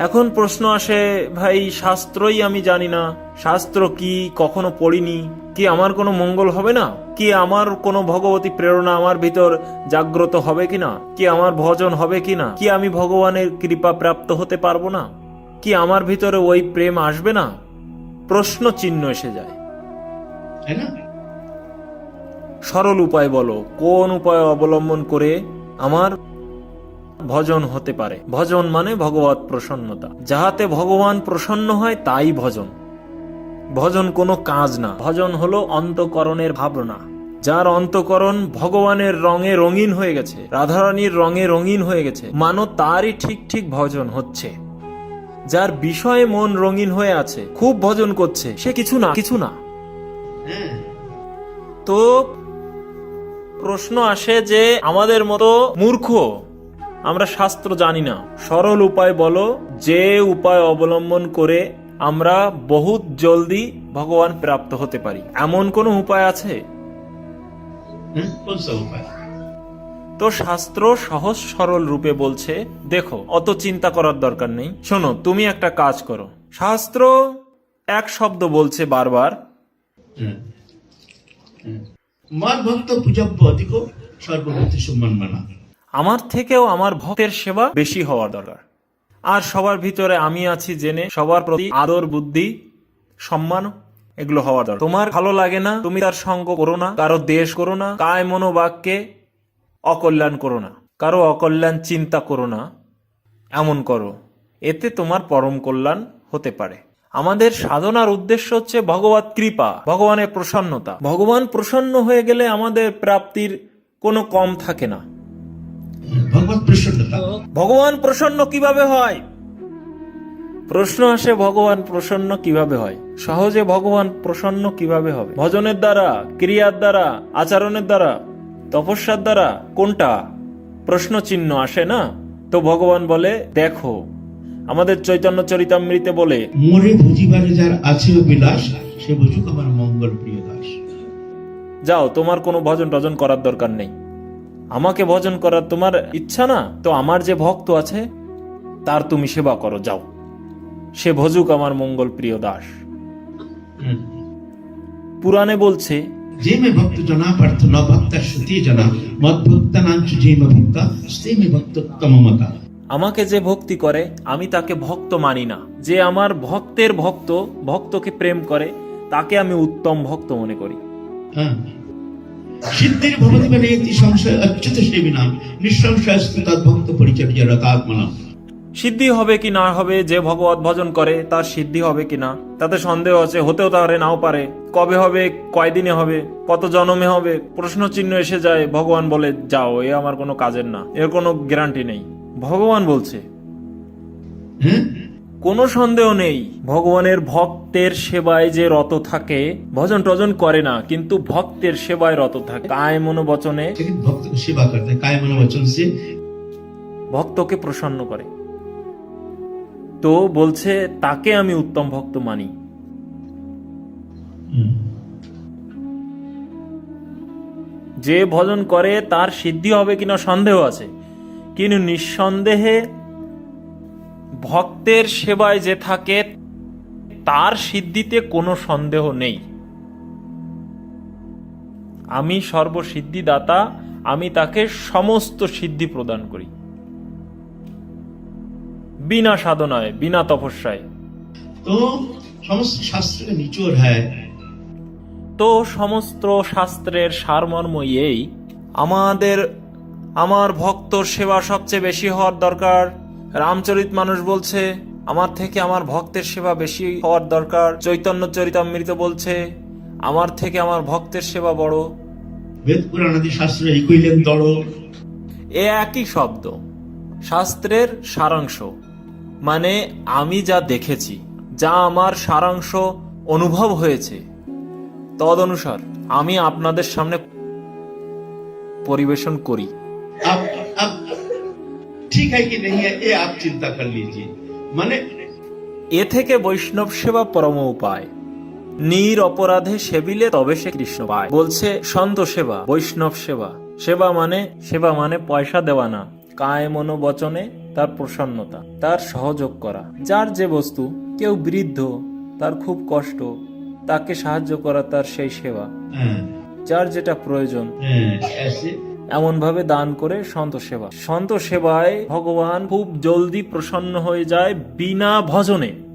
এখন প্রশ্ন আসে, ভাই শাস্ত্রই আমি জানি না, শাস্ত্র কি কখনো পড়িনি, কি আমার কোনো মঙ্গল হবে না? কি আমার কোনো ভগবতী প্রেরণা আমার ভিতর জাগ্রত হবে কিনা? কি আমার ভজন হবে কিনা? কি আমি ভগবানের কৃপা প্রাপ্ত হতে পারবো না? কি আমার ভিতরে ওই প্রেম আসবে না? প্রশ্ন চিহ্ন এসে যায়। তাই না? সরল উপায় বলো, কোন উপায় অবলম্বন করে আমার ভজন হতে পারে? ভজন মানে ভগবত প্রসন্নতা, যাহাতে ভগবান প্রসন্ন হয় তাই ভজন। ভজন কোনো কাজ না, ভজন হলো অন্তঃকরণের ভাবনা। যার অন্তঃকরণ ভগবানের রঙে রঙিন হয়ে গেছে, রাধারানীর রঙে রঙিন হয়ে গেছে, মানো তারই ঠিক ঠিক ভজন হচ্ছে। যার বিষয়ে মন রঙিন হয়ে আছে, খুব ভজন করছে, সে কিছু না কিছু না। হ্যাঁ, তো প্রশ্ন আসে যে আমাদের মতো মূর্খ, আমরা শাস্ত্র জানি না, সরল উপায় বলো, যে উপায় অবলম্বন করে আমরা বহুত জলদি ভগবান প্রাপ্ত হতে পারি, এমন কোন উপায় আছে? কোন সব উপায়? তো শাস্ত্র সহজ সরল রূপে বলছে, দেখো অত চিন্তা করার দরকার নেই, শোনো তুমি একটা কাজ করো। শাস্ত্র এক শব্দ বলছে বারবার, মার ভক্ত পূজব্য অধিক সর্বভূতি সম্মান মানা। আমার থেকেও আমার ভক্তের সেবা বেশি হওয়ার দরকার। আর সবার ভিতরে আমি আছি জেনে সবার প্রতি আদর, বুদ্ধি, সম্মান এগুলো হওয়ার দরকার। তোমার ভালো লাগে না, তুমি তার সঙ্গ করো না, কারো দেশ করো না, কায় মনোবাক্যে অকল্যাণ করো না, কারো অকল্যাণ চিন্তা করো না, এমন করো, এতে তোমার পরম কল্যাণ হতে পারে। আমাদের সাধনার উদ্দেশ্য হচ্ছে ভগবত কৃপা, ভগবানের প্রসন্নতা। ভগবান প্রসন্ন হয়ে গেলে আমাদের প্রাপ্তির কোনো কম থাকে না। ভগবত প্রসন্নতা। ভগবান প্রসন্ন কিভাবে হয়? প্রশ্ন আসে, ভগবান প্রসন্ন কিভাবে হয়? সহজে ভগবান প্রসন্ন কিভাবে হবে? ভজনের দ্বারা, ক্রিয়ার দ্বারা, আচরণের দ্বারা, তপস্যার দ্বারা? কোনটা? প্রশ্ন চিহ্ন আসে না? তো ভগবান বলে, দেখো আমাদের চৈতন্য চরিতামৃতে বলে, মোরে বুঝিবারে যার আছে অভিলাষ, সে বুঝুক আমার মঙ্গল প্রিয় দাস। যাও, তোমার কোনো ভজন টজন করার দরকার নেই, আমাকে ভজন করার তোমার ইচ্ছা না, তো আমার যে ভক্ত আছে তার তুমি সেবা করো, যাও, সে ভজুক আমার মঙ্গল প্রিয় দাস। পুরাণে বলছে, যে মে ভক্ত জনা পার্থ ন ভক্তা শ্রুতি জনা মদ ভক্তা নাঞ্চু যে মে ভক্তা স্তে মে ভক্তোত্তম মতা। আমাকে যে ভক্তি করে আমি তাকে ভক্ত মানি না, যে আমার ভক্তের ভক্ত, ভক্তকে প্রেম করে, তাকে আমি উত্তম ভক্ত মনে করি। সিদ্ধির ভবতি বনেতি সংশয় অচ্যুত সেবিনাম নিঃসংশয়স্তু তদ্ভক্ত পরিচর্যা রতাত্মনা। সিদ্ধি হবে কি না হবে, যে ভগবত ভজন করে তার সিদ্ধি হবে কি না তাতে সন্দেহ আছে, হতেও পারে নাও পারে, কবে হবে, কয়দিনে হবে, কত জন্মে হবে, প্রশ্ন চিহ্ন এসে যায়। ভগবান বলে, যাও, এ আমার কোনো কাজের না, এর কোনো গ্যারান্টি নেই। ভগবান বলছে, কোনো সন্দেহ নেই, ভগবানের ভক্তের সেবায় যে রত থাকে, ভজন টজন করে না কিন্তু ভক্তের সেবায় রত থাকে, কায় মনোবচনে ভক্ত সেবা করতে, কায় মনোবচন সে ভক্তকে প্রসন্ন করে। তো বলছে, তাকে আমি উত্তম ভক্ত মানি। যে ভজন করে তার সিদ্ধি হবে কিনা সন্দেহ আছে, কিন্তু নিঃসন্দেহে ভক্তের সেবায় যে থাকে তার সিদ্ধিতে কোনো সন্দেহ নেই। আমি সর্বসিদ্ধিদাতা, আমি তাকে সমস্ত সিদ্ধি প্রদান করি, বিনা সাধনায়, বিনা তপস্যায়। তো সমস্ত শাস্ত্রের নিচোর হ্যায়। তো সমস্ত শাস্ত্রের সারমর্ম এই, আমার ভক্তর সেবা সবচেয়ে বেশি হওয়ার দরকার। রামচরিত মানুষ বলছে, আমার থেকে আমার ভক্তের সেবা বেশি হওয়ার দরকার। চৈতন্য চরিতামৃত বলছে, আমার থেকে আমার ভক্তের সেবা বড়। বেদ পুরাণ আদি শাস্ত্র এই কইলেন দড়। এ একই শব্দ, শাস্ত্রের সারাংশ, মানে আমি যা দেখেছি, যা আমার সারাংশ অনুভব হয়েছে, তদনুসার আমি আপনাদের সামনে পরিবেশন করি। अब ठीक है कि नहीं है, ये आप चिंता कर लीजिए। माने এ থেকে বৈষ্ণব সেবা পরম উপায়, নির অপরাধে সেবিলে তবে সে কৃষ্ণ পায়। বলছে সন্ত সেবা, বৈষ্ণব সেবা। সেবা মানে পয়সা দেওয়া না, কায় মনোবচনে তার প্রসন্নতা, তার সহযোগ করা। যার যে বস্তু, কেউ বৃদ্ধ, তার খুব কষ্ট, তাকে সাহায্য করা তার সেই সেবা। हाँ, যার যেটা প্রয়োজন ऐसे এমন ভাবে দান করে সন্ত সেবা। সন্ত সেবায় ভগবান খুব জলদি প্রসন্ন হয়ে যায় বিনা ভজনে।